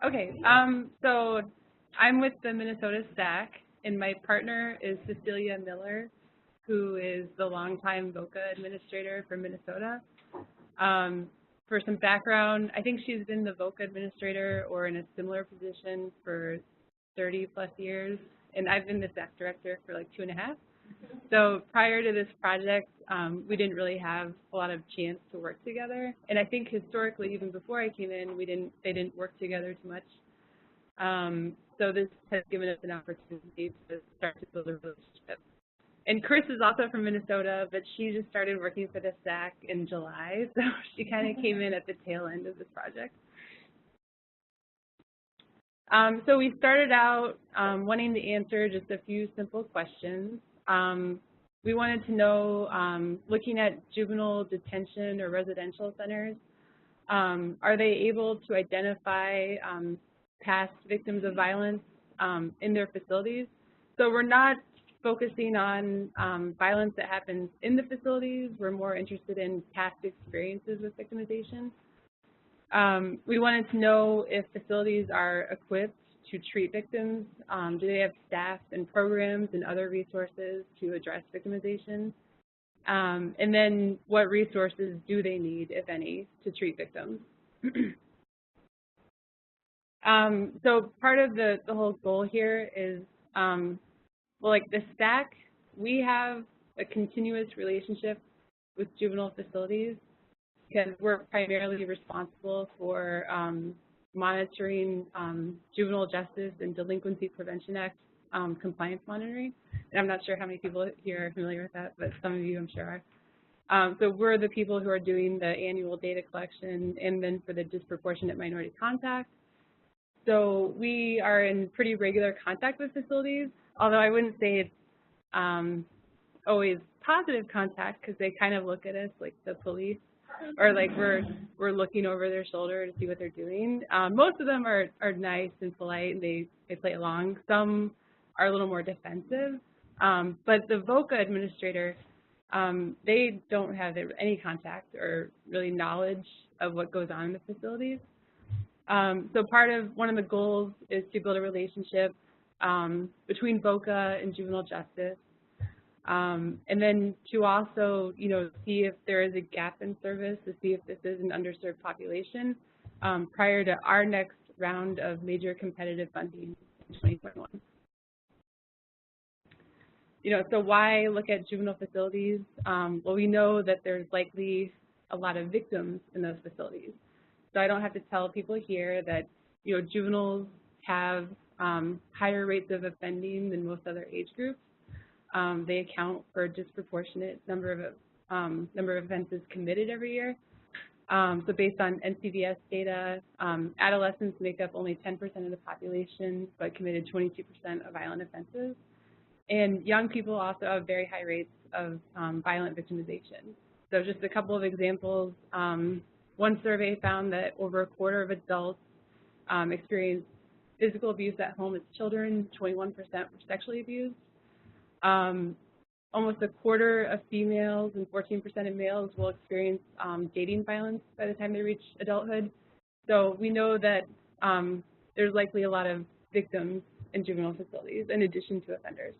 Okay, so I'm with the Minnesota SAC, and my partner is Cecilia Miller, who is the longtime VOCA administrator for Minnesota. For some background, I think she's been the VOCA administrator or in a similar position for 30 plus years, and I've been the SAC director for like 2.5. So prior to this project, we didn't really have a lot of chance to work together, and I think historically, even before I came in, they didn't work together too much. So this has given us an opportunity to start to build a relationship. And Chris is also from Minnesota, but she just started working for the SAC in July, so she kind of came in at the tail end of this project. So we started out wanting to answer just a few simple questions. We wanted to know, looking at juvenile detention or residential centers, are they able to identify past victims of violence in their facilities? So we're not focusing on violence that happens in the facilities. We're more interested in past experiences with victimization. We wanted to know if facilities are equipped to treat victims. Do they have staff and programs and other resources to address victimization? And then what resources do they need, if any, to treat victims? So part of the whole goal here is, well, like the SAC, we have a continuous relationship with juvenile facilities because we're primarily responsible for monitoring Juvenile Justice and Delinquency Prevention Act compliance monitoring. And I'm not sure how many people here are familiar with that, but some of you I'm sure are. So we're the people who are doing the annual data collection and then for the disproportionate minority contact. So we are in pretty regular contact with facilities, although I wouldn't say it's always positive contact because they kind of look at us like the police, or like we're looking over their shoulder to see what they're doing. Most of them are nice and polite, and they play along. Some are a little more defensive, but the VOCA administrator, they don't have any contact or really knowledge of what goes on in the facilities. So one of the goals is to build a relationship between VOCA and juvenile justice, and then to also, see if there is a gap in service, to see if this is an underserved population prior to our next round of major competitive funding in 2021. So why look at juvenile facilities? Well, we know that there's likely a lot of victims in those facilities. So I don't have to tell people here that, juveniles have higher rates of offending than most other age groups. They account for a disproportionate number of offenses committed every year. So based on NCVS data, adolescents make up only 10% of the population, but committed 22% of violent offenses. And young people also have very high rates of violent victimization. So just a couple of examples. One survey found that over a quarter of adults experienced physical abuse at home as children, 21% were sexually abused. Almost a quarter of females and 14% of males will experience dating violence by the time they reach adulthood. So we know that there's likely a lot of victims in juvenile facilities in addition to offenders.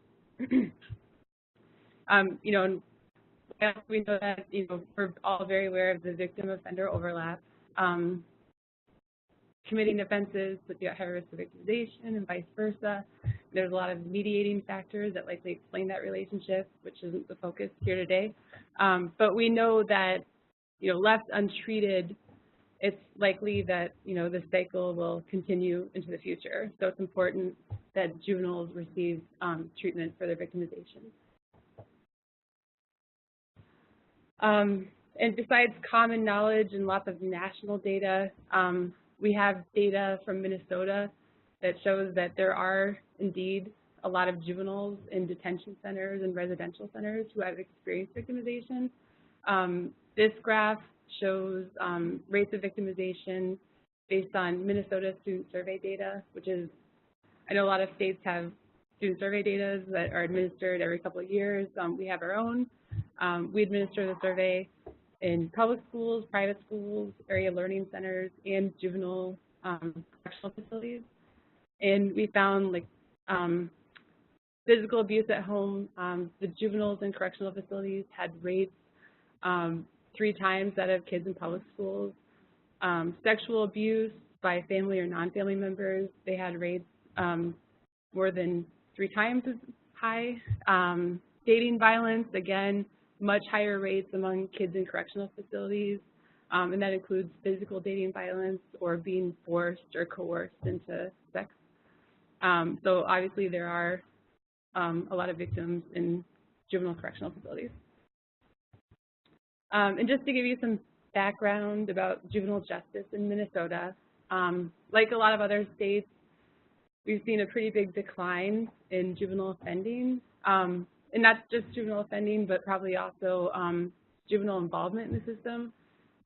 We know that, we're all very aware of the victim-offender overlap. Committing offenses puts you at higher risk of victimization and vice versa. There's a lot of mediating factors that likely explain that relationship, which isn't the focus here today. But we know that, left untreated, it's likely that, the cycle will continue into the future. So it's important that juveniles receive treatment for their victimization. And besides common knowledge and lots of national data, we have data from Minnesota that shows that there are indeed a lot of juveniles in detention centers and residential centers who have experienced victimization. This graph shows rates of victimization based on Minnesota student survey data, which is, I know a lot of states have student survey data that are administered every couple of years. We have our own. We administer the survey in public schools, private schools, area learning centers, and juvenile correctional facilities. And we found like physical abuse at home, the juveniles in correctional facilities had rates 3 times that of kids in public schools. Sexual abuse by family or non-family members, they had rates more than 3 times as high. Dating violence, again, much higher rates among kids in correctional facilities, and that includes physical dating violence or being forced or coerced into sex. So obviously there are a lot of victims in juvenile correctional facilities. And just to give you some background about juvenile justice in Minnesota, like a lot of other states, we've seen a pretty big decline in juvenile offending. And not just juvenile offending, but probably also juvenile involvement in the system.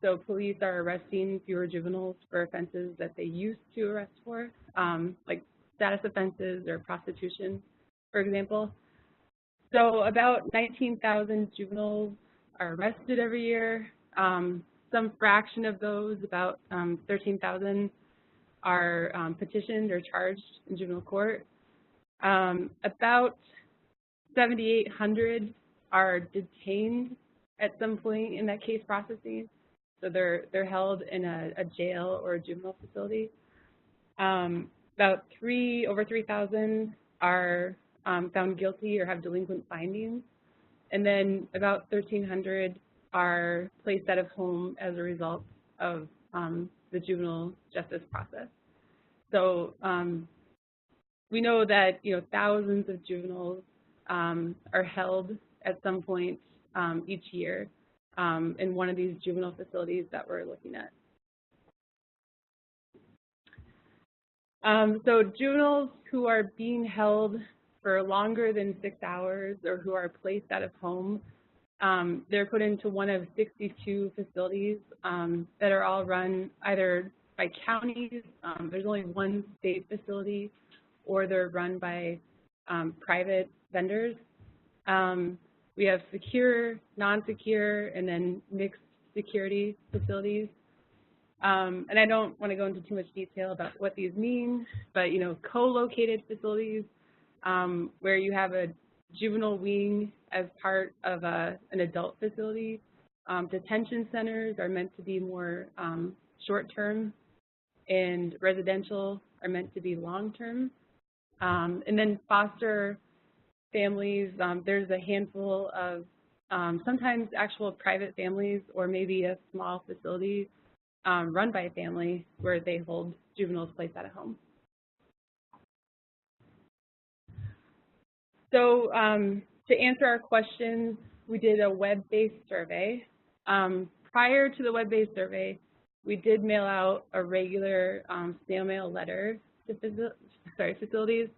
So police are arresting fewer juveniles for offenses that they used to arrest for, like status offenses or prostitution, for example. So about 19,000 juveniles are arrested every year. Some fraction of those, about 13,000, are petitioned or charged in juvenile court. About 7,800 are detained at some point in that case processing. So they're held in a jail or a juvenile facility. About over 3,000 are found guilty or have delinquent findings. And then about 1,300 are placed out of home as a result of the juvenile justice process. So we know that thousands of juveniles are held at some point each year in one of these juvenile facilities that we're looking at. So juveniles who are being held for longer than 6 hours or who are placed out of home, they're put into one of 62 facilities that are all run either by counties, there's only one state facility, or they're run by private vendors. We have secure, non-secure, and then mixed security facilities. And I don't want to go into too much detail about what these mean, but co-located facilities where you have a juvenile wing as part of an adult facility. Detention centers are meant to be more short-term, and residential are meant to be long-term. And then foster families, there's a handful of sometimes actual private families or maybe a small facility run by a family where they hold juveniles placed out of home. So to answer our questions, we did a web-based survey. Prior to the web-based survey, we did mail out a regular snail mail letter to facilities,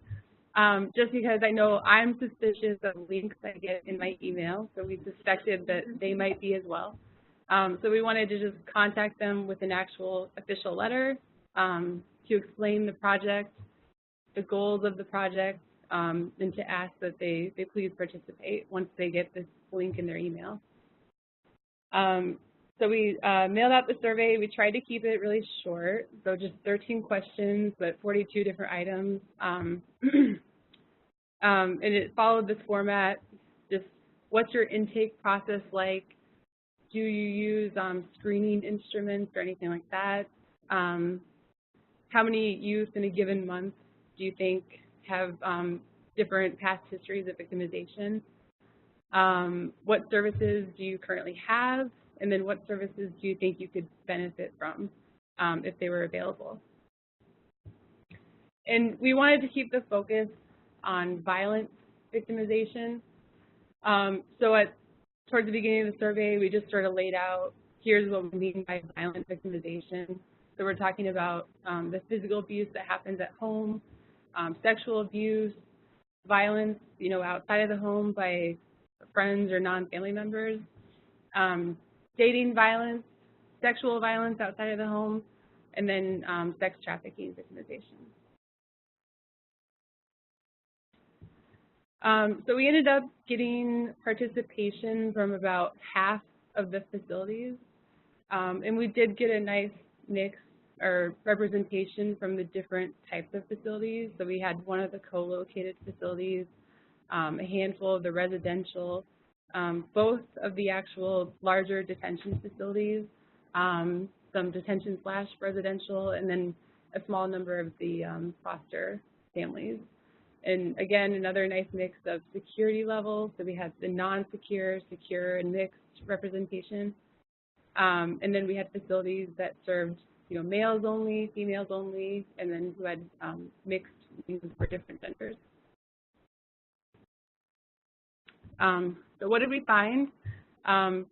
just because I know I'm suspicious of links I get in my email, so we suspected that they might be as well. So we wanted to just contact them with an actual official letter to explain the project, the goals of the project, and to ask that they please participate once they get this link in their email. So we mailed out the survey. We tried to keep it really short, so just 13 questions, but 42 different items. And it followed this format, just what's your intake process like? Do you use screening instruments or anything like that? How many youth in a given month do you think have different past histories of victimization? What services do you currently have? And then what services do you think you could benefit from if they were available? And we wanted to keep the focus on violent victimization. So towards the beginning of the survey, we just sort of laid out, here's what we mean by violent victimization. So we're talking about the physical abuse that happens at home, sexual abuse, violence, outside of the home by friends or non-family members, dating violence, sexual violence outside of the home, and then sex trafficking victimization. So we ended up getting participation from about half of the facilities, and we did get a nice mix or representation from the different types of facilities. So we had one of the co-located facilities, a handful of the residential, both of the actual larger detention facilities, some detention/residential, and then a small number of the foster families. And again, another nice mix of security levels. So we had the non-secure, secure, and mixed representation. And then we had facilities that served, males only, females only, and then who had mixed needs for different genders. So what did we find?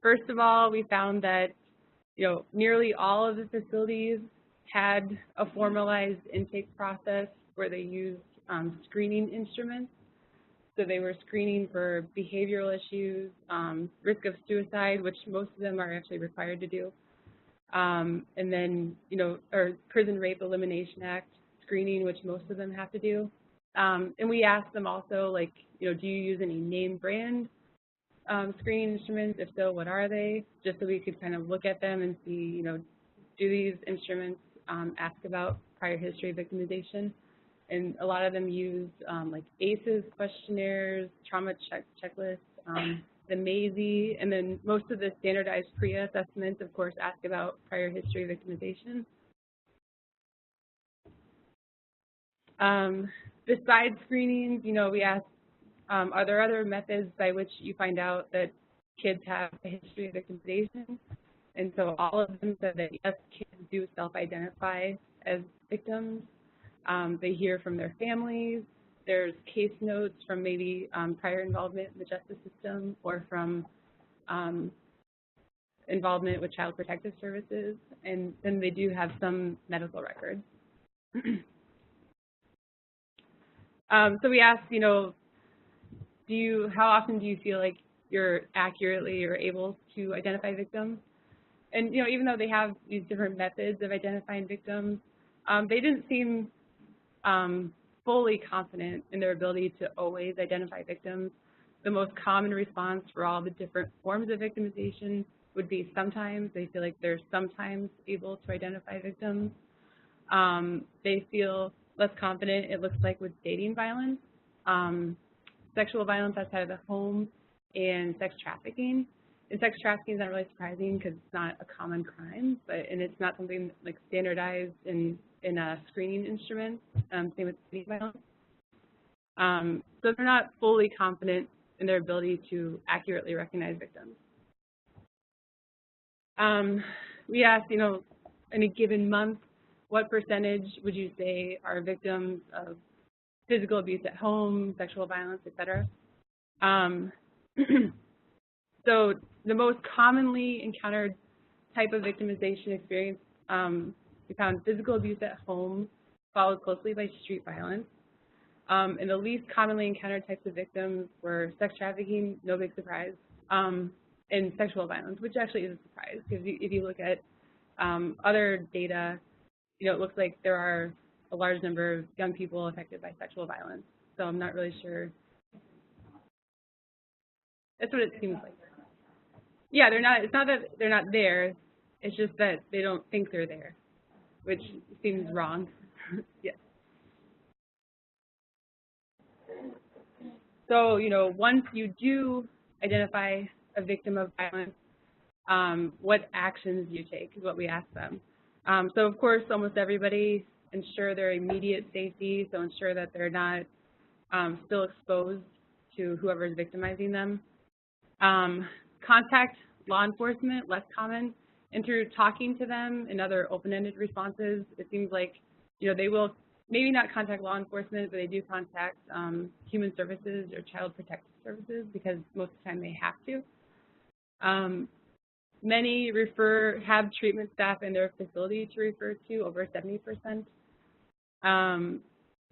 First of all, we found that, nearly all of the facilities had a formalized intake process where they used screening instruments. So they were screening for behavioral issues, risk of suicide, which most of them are actually required to do, and then, or Prison Rape Elimination Act screening, which most of them have to do. And we asked them also, like, do you use any name brand screening instruments? If so, what are they? Just so we could kind of look at them and see, do these instruments ask about prior history of victimization? And a lot of them use like ACEs questionnaires, trauma checklists, the MAISY, and then most of the standardized PREA assessments, of course, ask about prior history of victimization. Besides screenings, we asked, are there other methods by which you find out that kids have a history of victimization? And so all of them said that yes, kids do self-identify as victims. They hear from their families. There's case notes from maybe prior involvement in the justice system or from involvement with Child Protective Services, and then they do have some medical records. So we asked, how often do you feel like you're accurately or able to identify victims? And even though they have these different methods of identifying victims, they didn't seem fully confident in their ability to always identify victims. The most common response for all the different forms of victimization would be sometimes. They feel like they're sometimes able to identify victims. They feel less confident, it looks like, with dating violence, sexual violence outside of the home, and sex trafficking. And sex trafficking is not really surprising because it's not a common crime, and it's not something like standardized in a screening instrument. Same with dating violence. So they're not fully confident in their ability to accurately recognize victims. We asked, in a given month, what percentage would you say are victims of physical abuse at home, sexual violence, et cetera? So the most commonly encountered type of victimization experience, we found physical abuse at home, followed closely by street violence. And the least commonly encountered types of victims were sex trafficking, no big surprise, and sexual violence, which actually is a surprise, because if you look at other data, it looks like there are a large number of young people affected by sexual violence. So I'm not really sure. That's what it seems like. Yeah, they're not. It's not that they're not there. It's just that they don't think they're there, which seems wrong. Yes. So, once you do identify a victim of violence, what actions do you take is what we ask them. So, of course, almost everybody ensure their immediate safety, so ensure that they're not still exposed to whoever is victimizing them. Contact law enforcement, less common, and through talking to them and other open-ended responses, it seems like, they will maybe not contact law enforcement, but they do contact human services or child protective services because most of the time they have to. Many have treatment staff in their facility to refer to, over 70%.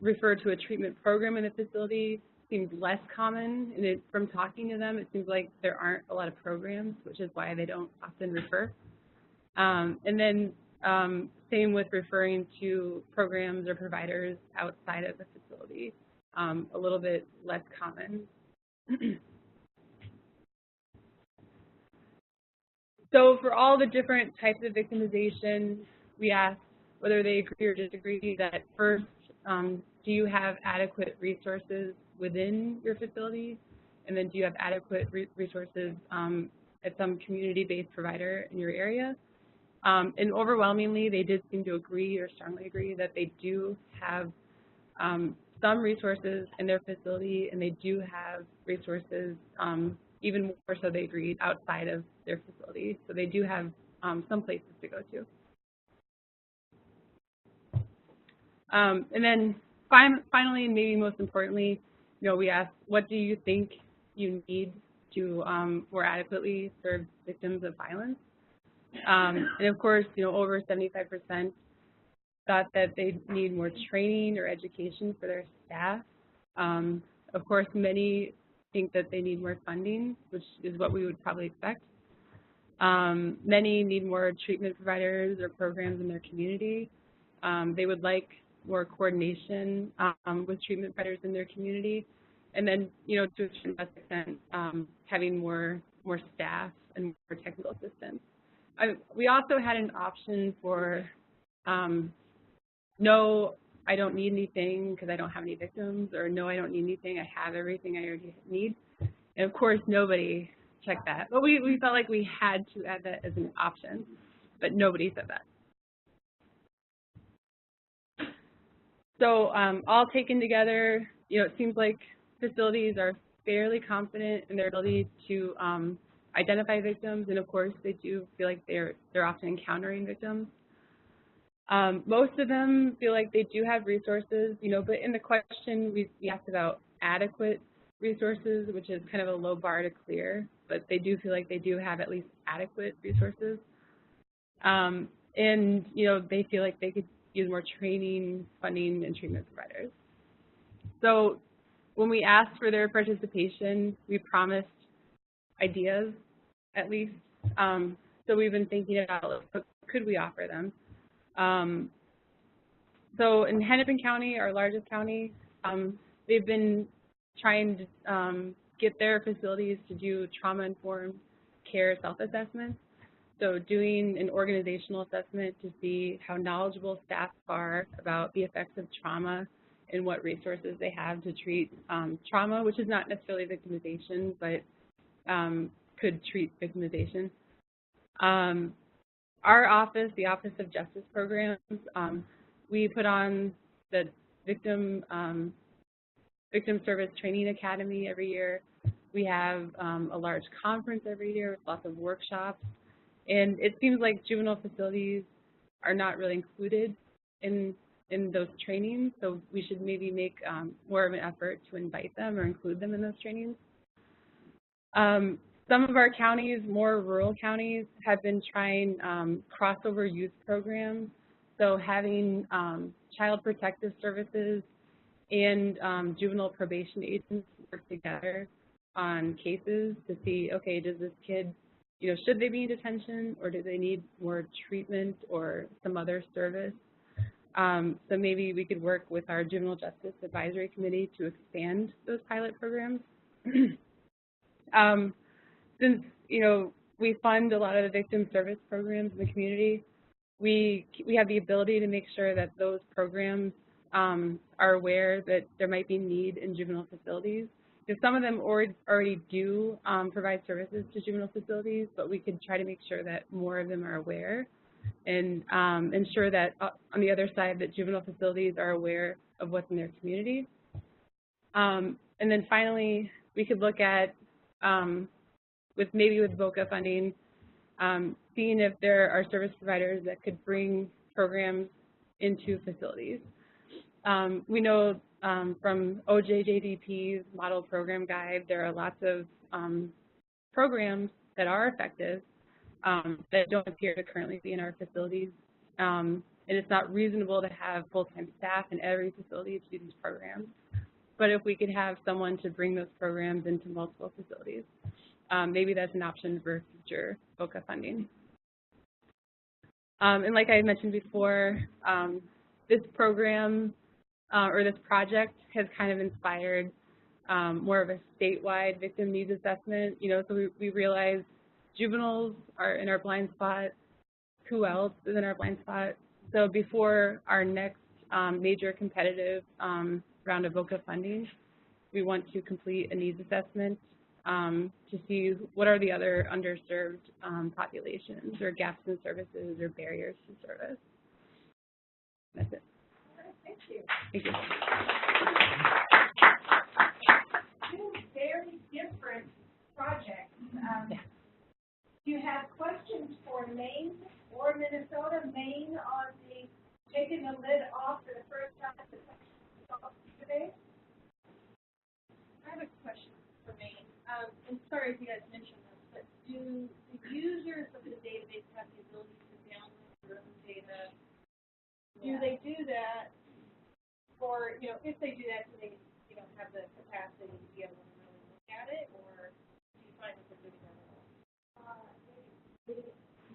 Refer to a treatment program in the facility seems less common, and from talking to them, it seems like there aren't a lot of programs, which is why they don't often refer. And then same with referring to programs or providers outside of the facility, a little bit less common. So for all the different types of victimization, we asked whether they agree or disagree that first, do you have adequate resources within your facility? And then do you have adequate resources at some community-based provider in your area? And overwhelmingly, they did seem to agree or strongly agree that they do have some resources in their facility, and they do have resources, even more so they agreed, outside of their facility. So they do have some places to go to. And then finally, and maybe most importantly, we asked, what do you think you need to more adequately serve victims of violence? And of course, over 75% thought that they need more training or education for their staff. Of course, many think that they need more funding, which is what we would probably expect. Many need more treatment providers or programs in their community. They would like more coordination with treatment providers in their community. And then, to a certain extent, having more staff and more technical assistance. We also had an option for no, I don't need anything because I don't have any victims, or no, I don't need anything, I have everything I already need. And of course, nobody checked that. But we felt like we had to add that as an option, but nobody said that. So all taken together, it seems like facilities are fairly confident in their ability to identify victims, and of course, they do feel like they're often encountering victims. Most of them feel like they do have resources, but in the question we asked about adequate resources, which is kind of a low bar to clear, but they do feel like they do have at least adequate resources. And, they feel like they could use more training, funding, and treatment providers. So when we asked for their participation, we promised ideas, at least. So we've been thinking about what could we offer them. So in Hennepin County, our largest county, they've been trying to get their facilities to do trauma-informed care self-assessments. So doing an organizational assessment to see how knowledgeable staff are about the effects of trauma and what resources they have to treat trauma, which is not necessarily victimization, but could treat victimization. Our office, the Office of Justice Programs, we put on the Victim Service Training Academy every year. We have a large conference every year with lots of workshops. And it seems like juvenile facilities are not really included in those trainings, so we should maybe make more of an effort to invite them or include them in those trainings. Some of our counties, more rural counties, have been trying crossover youth programs, so having child protective services and juvenile probation agents work together on cases to see, okay, does this kid, should they be in detention, or do they need more treatment or some other service? So maybe we could work with our Juvenile Justice Advisory Committee to expand those pilot programs. Since, we fund a lot of the victim service programs in the community, we have the ability to make sure that those programs are aware that there might be need in juvenile facilities. Because some of them already do provide services to juvenile facilities, but we could try to make sure that more of them are aware and ensure that on the other side that juvenile facilities are aware of what's in their community. And then finally, we could look at, with VOCA funding, seeing if there are service providers that could bring programs into facilities. We know from OJJDP's model program guide, there are lots of programs that are effective that don't appear to currently be in our facilities. And it's not reasonable to have full-time staff in every facility to do these programs. But if we could have someone to bring those programs into multiple facilities, maybe that's an option for future VOCA funding. And like I mentioned before, this program or this project has kind of inspired more of a statewide victim needs assessment. So we realized juveniles are in our blind spot. Who else is in our blind spot? So before our next major competitive round of VOCA funding, we want to complete a needs assessment to see what are the other underserved populations or gaps in services or barriers to service. That's it. All right, thank you. Thank you. Two very different projects. Do you have questions for Maine or Minnesota? Maine on the taking the lid off for the first time today? I have a question for Maine. I'm sorry if you guys mentioned this, but do the users of the database have the ability to download their own data? Do they do that? Or, if they do that, do they, have the capacity to be able to really look at it? Or do you find that they're doing that at all? They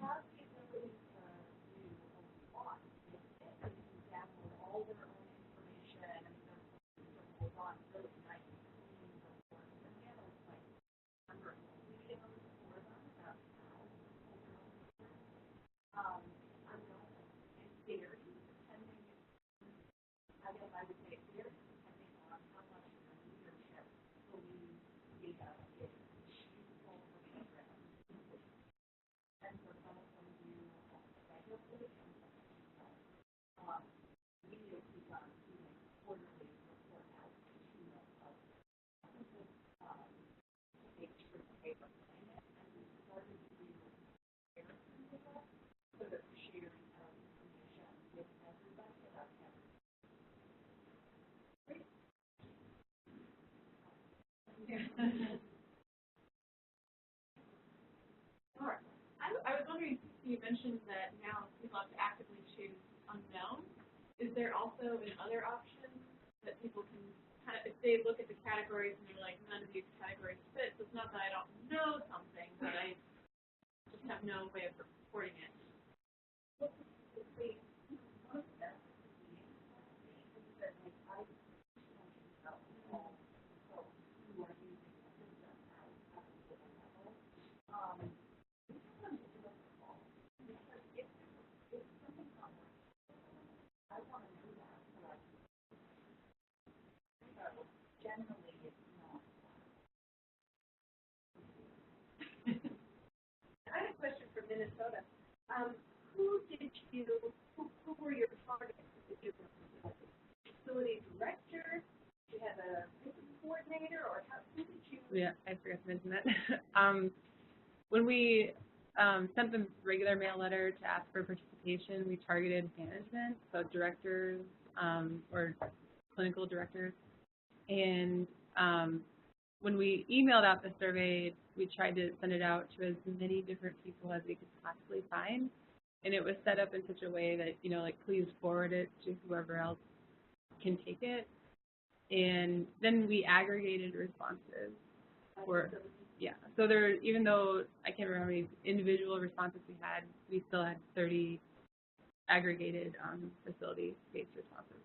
have the ability to do a lot. They can download all their own information and hold on really nice. All right. I was wondering, you mentioned that now people have to actively choose unknown. Is there also another option that people can kind of, if they look at the categories and they're like, none of these categories fit, so it's not that I don't know something, but I just have no way of reporting it. I have a question for Minnesota. Who were your targets? Did you have a facility director? Did you have a business coordinator, or who did you? Yeah, I forgot to mention that. When we sent the regular mail letter to ask for participation, we targeted management, so directors or clinical directors. And when we emailed out the survey, we tried to send it out to as many different people as we could possibly find. And it was set up in such a way that, please forward it to whoever else can take it. And then we aggregated responses. So there, even though I can't remember how many individual responses we still had 30 aggregated facility-based responses.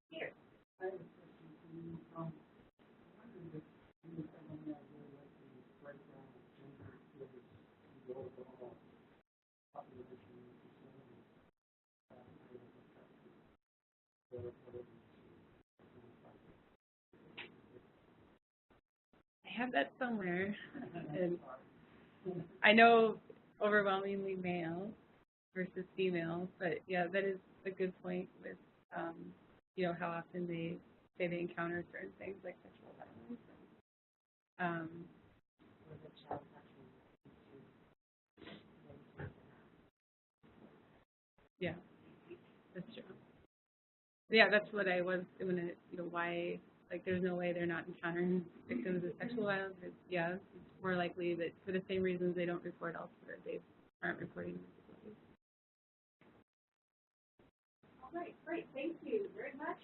Here. I have a question for you. I'm wondering if you have any idea what the breakdown of gender is in the overall population of the facility. I have that somewhere. And I know overwhelmingly male versus female, but yeah, that is a good point with how often they say they encounter certain things like sexual violence. Yeah, that's true. Yeah, that's what I was when it, why, there's no way they're not encountering victims of sexual violence. It's more likely that for the same reasons they don't report elsewhere, they aren't reporting in facilities. All right, great. Thank you very much.